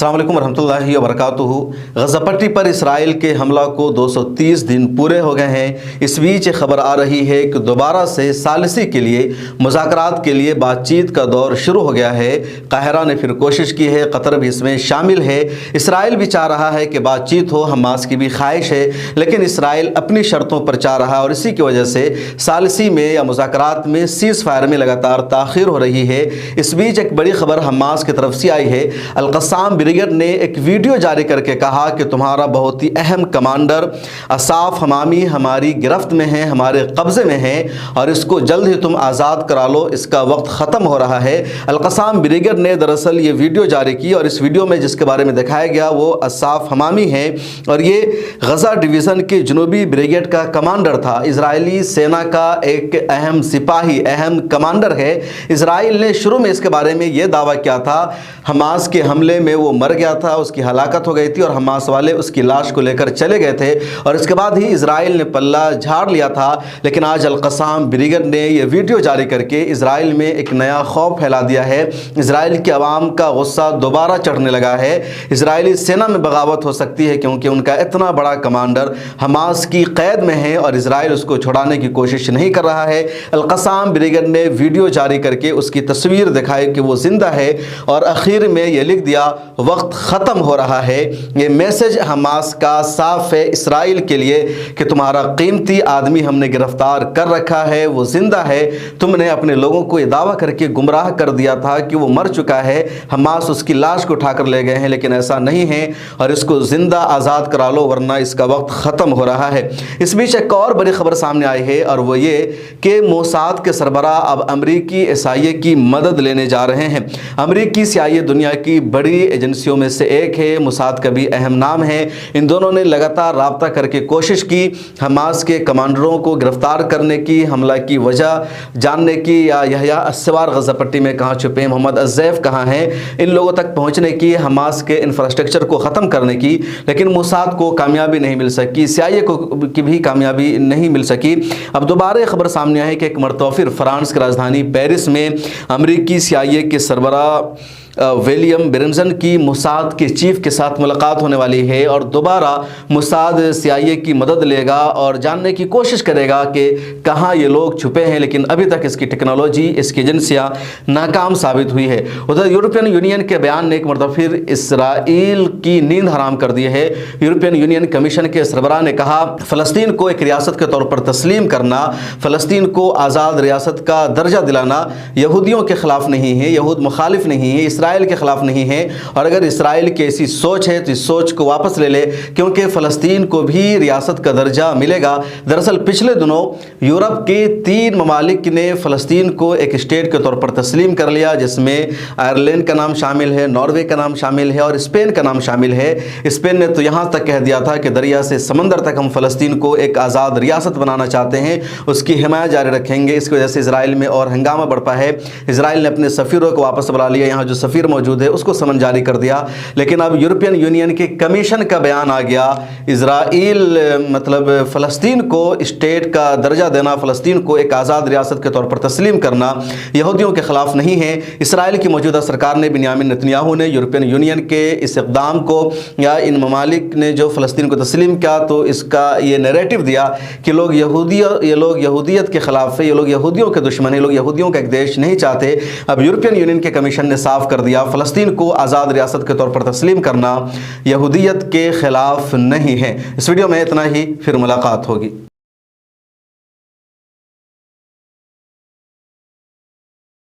अस्सलाम वालेकुम रहमतुल्लाहि व बरकातुहू। गज़ा पट्टी पर इसराइल के हमला को 230 दिन पूरे हो गए हैं। इस बीच खबर आ रही है कि दोबारा से सालिसी के लिए मुज़ाकरात के लिए बातचीत का दौर शुरू हो गया है। काहिरा ने फिर कोशिश की है, कतर भी इसमें शामिल है। इसराइल भी चाह रहा है कि बातचीत हो, हमास की भी ख्वाहिश है, लेकिन इसराइल अपनी शर्तों पर चाह रहा है और इसी की वजह से सालिसी में या मुज़ाकरात में सीज़ फायर में लगातार ताख़ीर हो रही है। इस बीच एक बड़ी खबर हमास की तरफ से आई है। अल-क़स्साम ब्रिगेड ने एक वीडियो जारी करके कहा कि तुम्हारा बहुत ही अहम कमांडर असाफ हमामी हमारी गिरफ्त में है, हमारे कब्ज़े में है और इसको जल्द ही तुम आज़ाद करा लो, इसका वक्त ख़त्म हो रहा है। अल-क़स्साम ब्रिगेड ने दरअसल ये वीडियो जारी की और इस वीडियो में जिसके बारे में दिखाया गया वो असाफ हमामी है और ये गज़ा डिवीज़न के जनूबी ब्रिगेड का कमांडर था। इजरायली सेना का एक अहम सिपाही, अहम कमांडर है। इसराइल ने शुरू में इसके बारे में ये दावा किया था हमास के हमले में वो मर गया था, उसकी हलाकत हो गई थी और हमास वाले उसकी लाश को लेकर चले गए थे और इसके बाद ही इसराइल ने पल्ला झाड़ लिया था। लेकिन आज अल-क़स्साम ब्रिगेड ने यह वीडियो जारी करके इसराइल में एक नया खौफ फैला दिया है। इसराइल की आवाम का गुस्सा दोबारा चढ़ने लगा है। इसराइली सेना में बगावत हो सकती है क्योंकि उनका इतना बड़ा कमांडर हमास की कैद में है और इसराइल उसको छुड़ाने की कोशिश नहीं कर रहा है। अल-क़स्साम ब्रिगेड ने वीडियो जारी करके उसकी तस्वीर दिखाई कि वो जिंदा है और आखिर में ये लिख दिया वक्त ख़त्म हो रहा है। ये मैसेज हमास का साफ है इसराइल के लिए कि तुम्हारा कीमती आदमी हमने गिरफ्तार कर रखा है, वो जिंदा है। तुमने अपने लोगों को ये दावा करके गुमराह कर दिया था कि वो मर चुका है, हमास उसकी लाश को उठाकर ले गए हैं, लेकिन ऐसा नहीं है और इसको ज़िंदा आज़ाद करा लो वरना इसका वक्त ख़त्म हो रहा है। इस बीच एक और बड़ी खबर सामने आई है और वो ये कि मोसाद के सरबराह अब अमरीकी SIA की मदद लेने जा रहे हैं। अमरीकी CIA दुनिया की बड़ी एजेंसियों में से एक है, मोसाद का भी अहम नाम है। इन दोनों ने लगातार राब्ता करके कोशिश की हमास के कमांडरों को गिरफ्तार करने की, हमला की वजह जानने की, या यहया अस्सवार गज़ा पट्टी में कहाँ छुपे, मोहम्मद अज़ैफ़ कहाँ हैं, इन लोगों तक पहुँचने की, हमास के इंफ्रास्ट्रक्चर को ख़त्म करने की, लेकिन मोसाद को कामयाबी नहीं मिल सकी, CIA को की भी कामयाबी नहीं मिल सकी। अब दोबारा खबर सामने आई कि एक मरतबा फिर फ्रांस की राजधानी पेरिस में अमरीकी CIA के सरबराह विलियम ब्रेनसन की मोसाद के चीफ के साथ मुलाकात होने वाली है और दोबारा मोसाद CIA की मदद लेगा और जानने की कोशिश करेगा कि कहाँ ये लोग छुपे हैं, लेकिन अभी तक इसकी टेक्नोलॉजी, इसकी एजेंसियाँ नाकाम साबित हुई है। उधर यूरोपियन यूनियन के बयान ने एक मरतबा फिर इसराइल की नींद हराम कर दी है। यूरोपियन यूनियन कमीशन के सरबराह ने कहा फ़लस्तीन को एक रियासत के तौर पर तस्लीम करना, फ़लस्तीन को आज़ाद रियासत का दर्जा दिलाना यहूदियों के ख़िलाफ़ नहीं है, यहूद मुखालिफ नहीं है, इसराइल के ख़िलाफ़ नहीं है और अगर इसराइल की ऐसी सोच है तो इस सोच को वापस ले ले क्योंकि फ़लस्तीन को भी रियासत का दर्जा मिलेगा। दरअसल पिछले दिनों यूरोप के 3 ममालिक ने फ़लस्तीन को एक स्टेट के तौर पर तस्लीम कर लिया, जिसमें आयरलैंड का नाम शामिल है, नॉर्वे का नाम शामिल है और स्पेन का नाम शामिल है। स्पेन ने तो यहाँ तक कह दिया था कि दरिया से समंदर तक हम फ़लस्तीन को एक आज़ाद रियासत बनाना चाहते हैं, उसकी हिमायत जारी रखेंगे। इसकी वजह से इसराइल में और हंगामा बढ़ा है। इसराइल ने अपने सफ़ीरों को वापस बुला लिया, यहाँ जो सफ़ीर मौजूद है उसको समन जारी कर दिया। लेकिन अब यूरोपियन यूनियन के कमीशन का बयान आ गया, इजराइल मतलब फ़लस्तीन को स्टेट का दर्जा देना, फ़लस्तीन को एक आज़ाद रियासत के तौर पर तस्लीम करना यहूदियों के ख़िलाफ़ नहीं है। इसराइल की मौजूदा सरकार ने, बिन्यामिन नेतन्याहू ने यूरोपियन यूनियन के इस इक़दाम को या इन ममालिक ने जो फ़लस्तीन को तस्लीम किया तो इसका ये नैरेटिव दिया कि ये लोग यहूदियत के ख़िलाफ़ है, ये लोग यहूदियों के दुश्मन है, लोग यहूदियों का एक देश नहीं चाहते। अब यूरोपियन यूनियन के कमीशन ने साफ कर दिया फ़लस्तीन को आज़ाद रियासत के तौर पर तस्लीम करना यहूदियत के ख़िलाफ़ नहीं है। इस वीडियो में इतना ही, फिर मुलाकात होगी।